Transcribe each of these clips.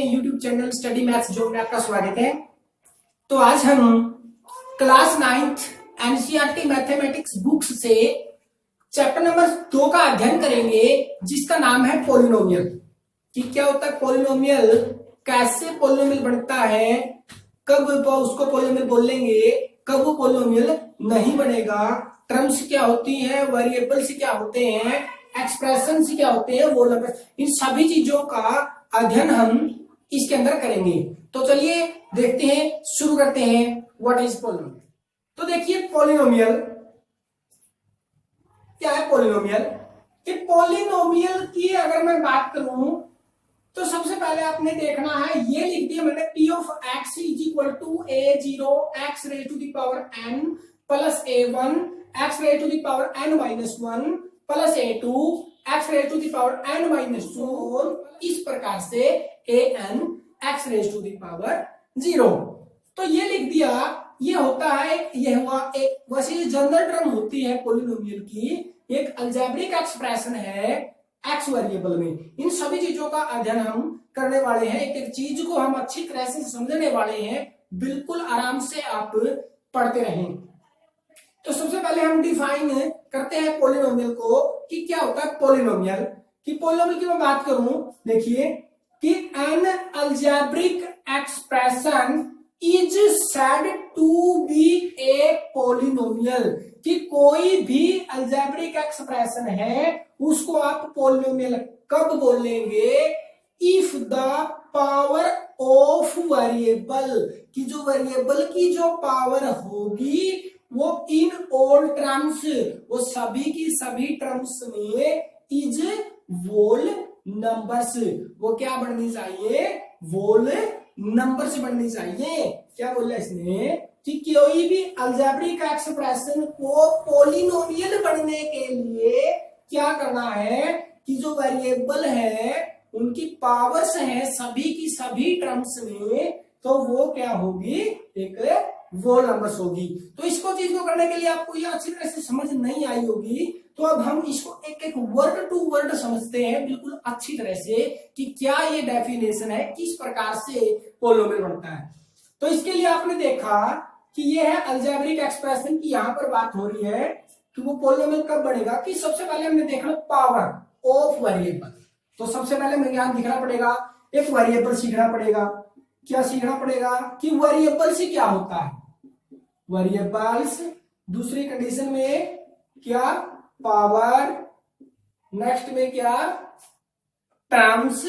YouTube channel study maths zone में आपका स्वागत है। तो आज हम class 9th NCERT mathematics books से चैप्टर नंबर 2 का अध्ययन करेंगे, जिसका नाम है पॉलिनोमियल। कि क्या होता है पॉलिनोमियल, कैसे पॉलिनोमियल बनता है, कब उसको पॉलिनोमियल बोलेंगे, कब वो पॉलिनोमियल नहीं बनेगा, टर्म्स क्या होती हैं, वेरिएबल्स क्या होते हैं, एक्सप्रेशन क्या होते हैं, वो नंबर, इन सभी चीजों का अध्ययन हम इसके अंदर करेंगे। तो चलिए देखते हैं, शुरू करते हैं। What is polynomial? तो देखिए पॉलिनोमियल क्या है। पॉलिनोमियल कि पॉलिनोमियल की अगर मैं बात करूं तो सबसे पहले आपने देखना है, ये लिख दिया मैंने, p of x is equal to a0 x raise to the power n plus a1 x raise to the power n minus 1 plus a2 x raise to the power n minus 2 और इस प्रकार से an x raise to the power 0। तो ये लिख दिया, ये होता है, ये हुआ एक वैसे जनरल टर्म होती है पॉलिनोमियल की, एक अलजेब्रिक एक्सप्रेशन है एक्स वेरिएबल में। इन सभी चीजों का अध्ययन हम करने वाले हैं, एक एक चीज को हम अच्छी तरह से समझने वाले हैं, बिल्कुल आराम से आप पढ़ते रहें। तो सबसे पहले हम डिफाइन करते हैं पॉलिनोमियल को कि क्या होता है पॉलिनोमियल। कि पॉलिनोमियल की मैं बात करूं, देखिए कि an algebraic expression is said to be a polynomial. कि कोई भी अलजेब्रिक एक्सप्रेशन है उसको आप पॉलिनोमियल कब बोलेंगे, if the power of variable, कि जो वेरिएबल की जो पावर होगी वो इन ऑल टर्म्स, वो सभी की सभी टर्म्स में इज वोल नंबर्स, वो क्या बननी चाहिए, वोल नंबर्स बननी चाहिए। क्या बोला इसने कि कोई भी अलजेब्रिक एक्सप्रेशन को पॉलिनोमियल बनने के लिए क्या करना है कि जो वेरिएबल है उनकी पावर्स है सभी की सभी टर्म्स में, तो वो क्या होगी, एक वोल नंबर्स होगी। तो इसको चीज को करने के लिए आपको ये अच्छी तरह से समझ नहीं आई होगी, तो अब हम इसको एक एक वर्ड टू वर्ड समझते हैं बिल्कुल अच्छी तरह से कि क्या ये डेफिनेशन है, किस प्रकार से पॉलिनोमियल बनता है। तो इसके लिए आपने देखा कि ये है अलजेब्रिक एक्सप्रेशन की यहाँ पर बात हो रही है कि वो पॉलिनोमियल कब बनेगा। कि सबसे पहले हमने देखना पावर ऑफ वेरिएबल। तो सबसे पहले हमें यहाँ दिखना पड़ेगा, एक वेरिएबल सीखना पड़ेगा। क्या सीखना पड़ेगा कि वेरिएबल से क्या होता है, वेरिएबल्स। दूसरी कंडीशन में क्या, पावर। नेक्स्ट में क्या, टर्म्स।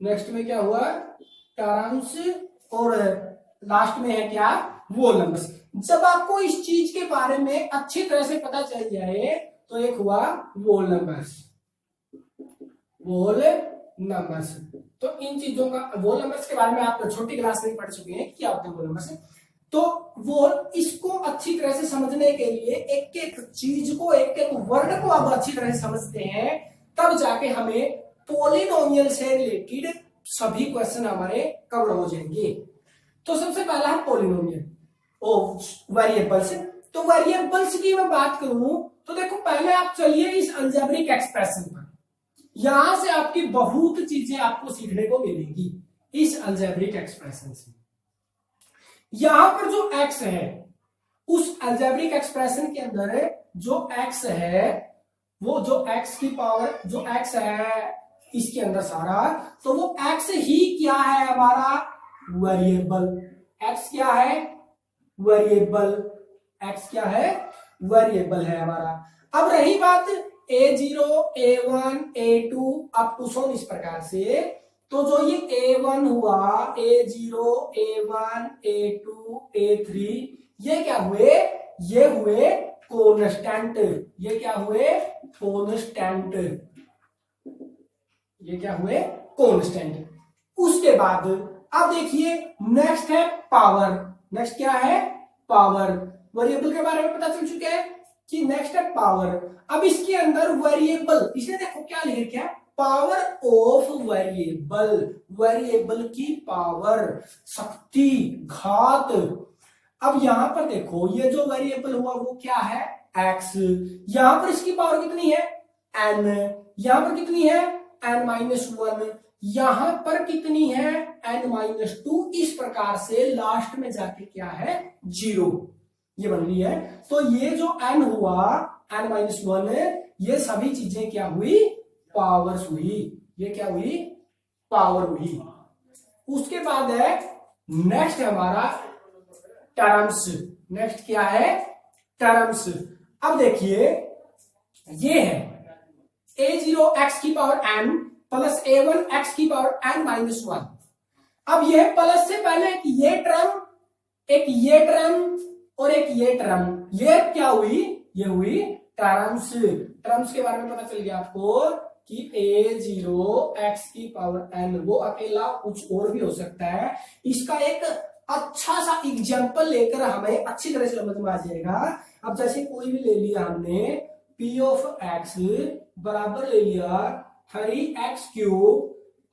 नेक्स्ट में क्या हुआ, टर्म्स। और लास्ट में है क्या, वोल नंबर्स। जब आपको इस चीज के बारे में अच्छी तरह से पता चल जाए तो एक हुआ वोल नंबर्स, वोल नंबर्स। तो इन चीजों का, वोल नंबर्स के बारे में आप छोटी क्लास में पढ़ चुके हैं, क्या होते हैं वोल नंबर्स। तो वो इसको अच्छी तरह से समझने के लिए एक एक चीज को, एक एक वर्ड को आप अच्छी तरह से समझते हैं, तब जाके हमें पॉलिनोमियल से रिलेटेड सभी क्वेश्चन हमारे कवर हो जाएंगे। तो सबसे पहला है पॉलिनोमियल ऑफ वेरिएबल्स। तो वेरिएबल्स की मैं बात करूं तो देखो, पहले आप चलिए इस अलजेब्रिक एक्सप्रेशन पर, यहां से आपकी बहुत चीजें आपको सीखने को मिलेंगी इस अलजेब्रिक एक्सप्रेशन से। यहां पर जो x है, उस अलजेब्रिक एक्सप्रेशन के अंदर जो x है, वो जो x की पावर, जो x है इसके अंदर सारा, तो वो x ही क्या है हमारा, वेरिएबल। x क्या है, वेरिएबल। x क्या है, वेरिएबल है हमारा। अब रही बात a0 a1 a2 up to सो इस प्रकार से, तो जो ये a1 हुआ, a0 a1 a2 a3, ये क्या हुए, ये हुए कांस्टेंट। ये क्या हुए, कांस्टेंट। ये क्या हुए, कांस्टेंट। उसके बाद अब देखिए नेक्स्ट है पावर। नेक्स्ट क्या है, पावर। वेरिएबल के बारे में पता चल चुका है कि नेक्स्ट है पावर। अब इसके अंदर वेरिएबल, इसने देखो क्या लिख रखा है, पावर ऑफ वेरिएबल, वेरिएबल की पावर, शक्ति, घात। अब यहां पर देखो, ये जो वेरिएबल हुआ वो क्या है, x। यहां पर इसकी पावर कितनी है, n। यहां पर कितनी है, n-1। यहां पर कितनी है n-2, इस प्रकार से लास्ट में जाके क्या है 0, ये बन रही है। तो ये जो n हुआ n-1, ये सभी चीजें क्या हुई पावर्स हुई, ये क्या हुई पावर हुई। उसके बाद है नेक्स्ट है हमारा टर्म्स। नेक्स्ट क्या है टर्म्स। अब देखिए ये है a0 x की power n plus a1 x की पावर n-1। अब ये प्लस से पहले एक ये टर्म, एक ये टर्म और एक ये टर्म, ये क्या हुई ये हुई टर्म्स। टर्म्स के बारे में पता चल गया आपको कि a0 x की पावर n वो अकेला कुछ और भी हो सकता है। इसका एक अच्छा सा एग्जांपल लेकर हमें अच्छी तरह से समझ में आ जाएगा। अब जैसे कोई भी ले लिया हमने p ऑफ x बराबर ले लिया 3x³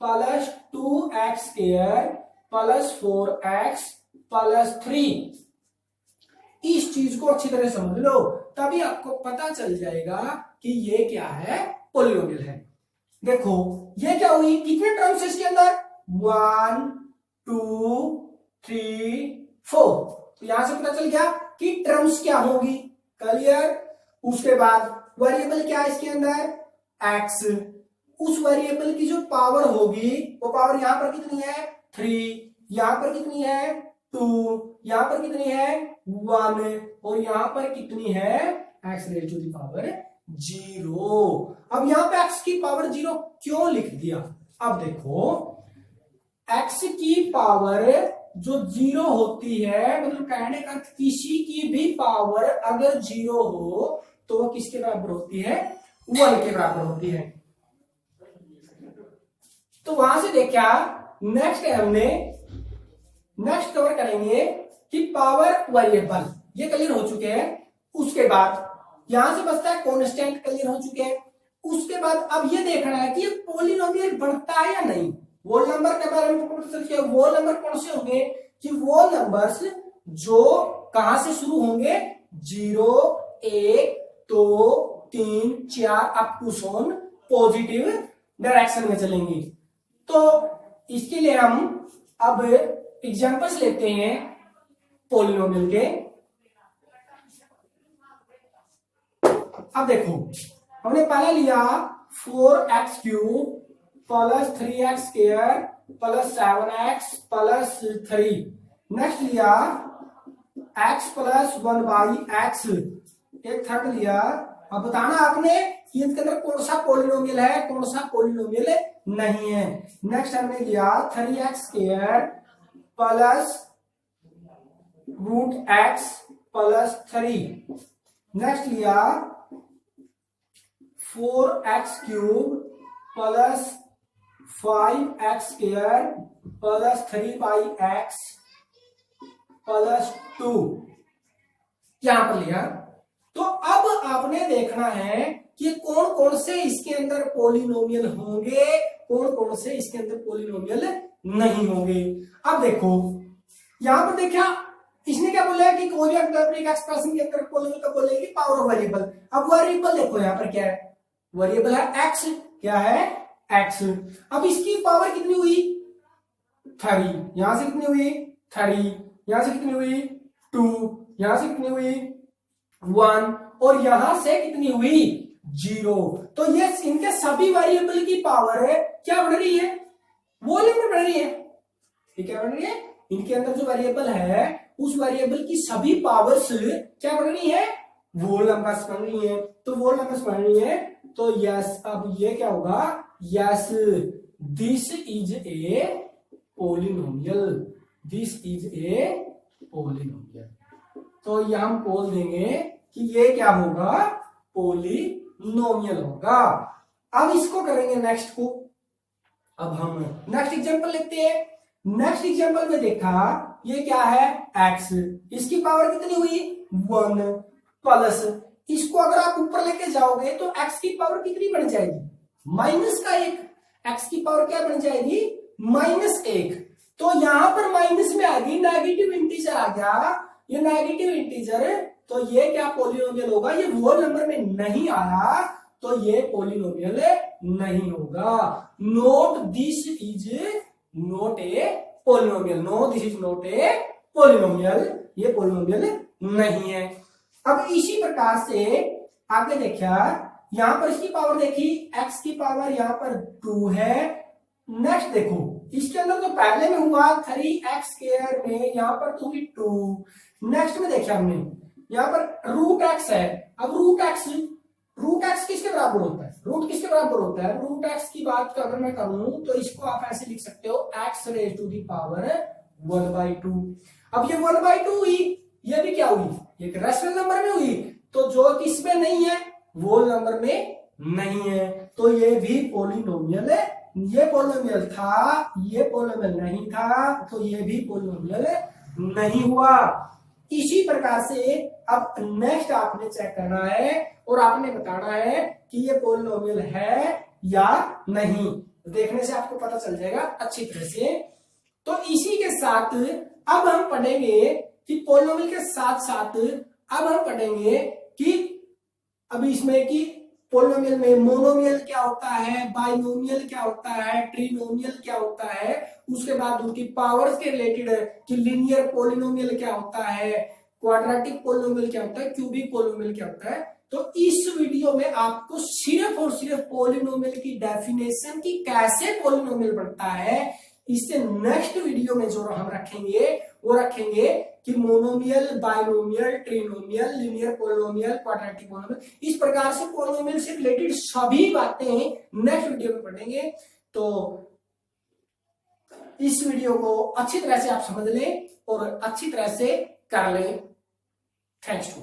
plus 2x² plus 4x plus 3। इस चीज को अच्छी तरह समझ लो, तभी आपको पता चल जाएगा कि ये क्या है पॉलिनोमियल है। देखो ये क्या हुई, कितने टर्म्स है इसके अंदर 1 2 3 4। तो यहां से पता चल गया कि टर्म्स क्या होगी, क्लियर। उसके बाद वेरिएबल क्या है इसके अंदर x, उस वेरिएबल की जो पावर होगी वो पावर यहां पर कितनी है 3, यहां पर कितनी है 2, यहां पर कितनी है 1 और यहां पर कितनी है x raise to the power 0। अब यहां पे x की पावर 0 क्यों लिख दिया, अब देखो x की पावर जो 0 होती है, मतलब कहने का किसी की भी पावर अगर 0 हो तो वो किसके बराबर होती है 1 के बराबर होती है। तो वहां से देखा नेक्स्ट है हमने नेक्स्ट कवर करेंगे कि पावर वेरिएबल, ये क्लियर हो चुके हैं। उसके बाद यहां से बचता है कांस्टेंट, क्लियर हो चुके हैं। उसके बाद अब ये देखना है कि ये पॉलिनोमियल बढ़ता है या नहीं। वोल नंबर के बारे में पता चल गया, वोल नंबर कौन से होंगे कि वो नंबर्स जो कहां से शुरू होंगे 0 1 2 3 4 अप टू सोन पॉजिटिव डायरेक्शन में चलेंगी। तो इसके लिए हम अब एग्जांपल्स लेते हैं पॉलिनोमियल के। अब देखो हमने पहले लिया 4x³ plus 3x² plus 7x plus 3। Next लिया x प्लस 1/x, एक थर्ड लिया। अब बताना आपने कि इसके अंदर कौन सा पॉलिनोमियल है कौन सा पॉलिनोमियल नहीं है। नेक्स्ट हमने लिया 3x² plus √x plus 3। Next लिया 4x³ plus 5x² plus 3/x plus 2 यहां पर लिया। तो अब आपने देखना है कि कौन कौन से इसके अंदर पॉलिनोमियल होंगे, कौन कौन से इसके अंदर पॉलिनोमियल नहीं होंगे। अब देखो यहां पर देखा इसने क्या बोला है कि कोई भी अल्जेब्रिक एक्सप्रेशन के अंदर पॉलिनोमियल का बोलेगी पावर ऑफ वेरिएबल। अब वेरिएबल देखो यहां पर क्या है, वेरिएबल है x, क्या है x। अब इसकी पावर कितनी हुई 3, यहां से कितनी हुई 3, यहां से कितनी हुई 2, यहां से कितनी हुई 1 और यहां से कितनी हुई 0। तो ये इनके सभी वेरिएबल की पावर है क्या बढ़ रही है, वॉल्यूम में बढ़ रही है। ये क्या बढ़ रही है, इनके अंदर जो वेरिएबल है उस वेरिएबल की सभी पावर्स क्या बढ़ रही है, वोल नंबर्स बन रही है। तो वोल नंबर्स बन रही है तो यस, अब ये क्या होगा yes this is a polynomial, this is a polynomial. तो ये हम बोल देंगे कि ये क्या होगा पॉलिनोमियल होगा। अब इसको करेंगे नेक्स्ट को। अब हम नेक्स्ट एग्जांपल लेते हैं। नेक्स्ट एग्जांपल में देखा ये क्या है x, इसकी पावर कितनी हुई 1 प्लस, इसको अगर आप ऊपर लेके जाओगे तो x की पावर कितनी बन जाएगी -1। x की पावर क्या बन जाएगी -1। तो यहां पर माइनस में आ गई, नेगेटिव इंटीजर आ गया, ये नेगेटिव इंटीजर। तो ये क्या पॉलिनोमियल होगा, ये होल नंबर में नहीं आया तो ये पॉलिनोमियल नहीं होगा। Note this is not a polynomial, no this is not a polynomial, ये पॉलिनोमियल नहीं है। अब इसी प्रकार से आगे देखा, यहां पर इसकी पावर देखी, x की पावर यहां पर 2 है। नेक्स्ट देखो इसके अंदर तो पहले में हुआ 3x² में, यहां पर तो हुई 2। नेक्स्ट में देखा हमने यहां पर रूट x है। अब रूट x किसके बराबर होता है, रूट किसके बराबर होता है, रूट x की बात अगर मैं करूं तो इसको आप ऐसे लिख सकते हो x raise to the power 1/2। अब ये 1/2 हुई, ये भी क्या हुई, ये रैशनल नंबर में हुई, तो जो किसमें नहीं है वो नंबर में नहीं है, तो ये भी पॉलिनोमियल है। ये पॉलिनोमियल था, ये पॉलिनोमियल नहीं था, तो ये भी पॉलिनोमियल नहीं हुआ। इसी प्रकार से अब नेक्स्ट आपने चेक करना है और आपने बताना है कि ये पॉलिनोमियल है या नहीं। देखने से आपको पता चल जाएगा अच्छी तरह से। तो इसी के साथ अब हम पढ़ेंगे कि पॉलिनोमियल के साथ साथ अब हम पढ़ेंगे कि अभी इसमें कि पॉलिनोमियल में मोनोमियल क्या होता है, बाइनोमियल क्या होता है, ट्रिनोमियल क्या होता है, उसके बाद उनकी पावर्स के रिलेटेड कि लीनियर पॉलिनोमियल क्या होता है, क्वाड्रेटिक पॉलिनोमियल क्या होता है, क्यूबिक पॉलिनोमियल क्या होता है। तो इस वीडियो में आपको सिर्फ और सिर्फ पॉलिनोमियल की डेफिनेशन की कैसे पॉलिनोमियल बनता है, इससे नेक्स्ट वीडियो में जो हम रखेंगे वो रखेंगे कि monomial, binomial, trinomial, linear polynomial, quadratic polynomial, इस प्रकार से पॉलिनोमियल से रिलेटेड सभी बातें नेक्स्ट वीडियो में पढ़ेंगे। तो इस वीडियो को अच्छी तरह से आप समझ लें और अच्छी तरह से कर लें। Thanks to.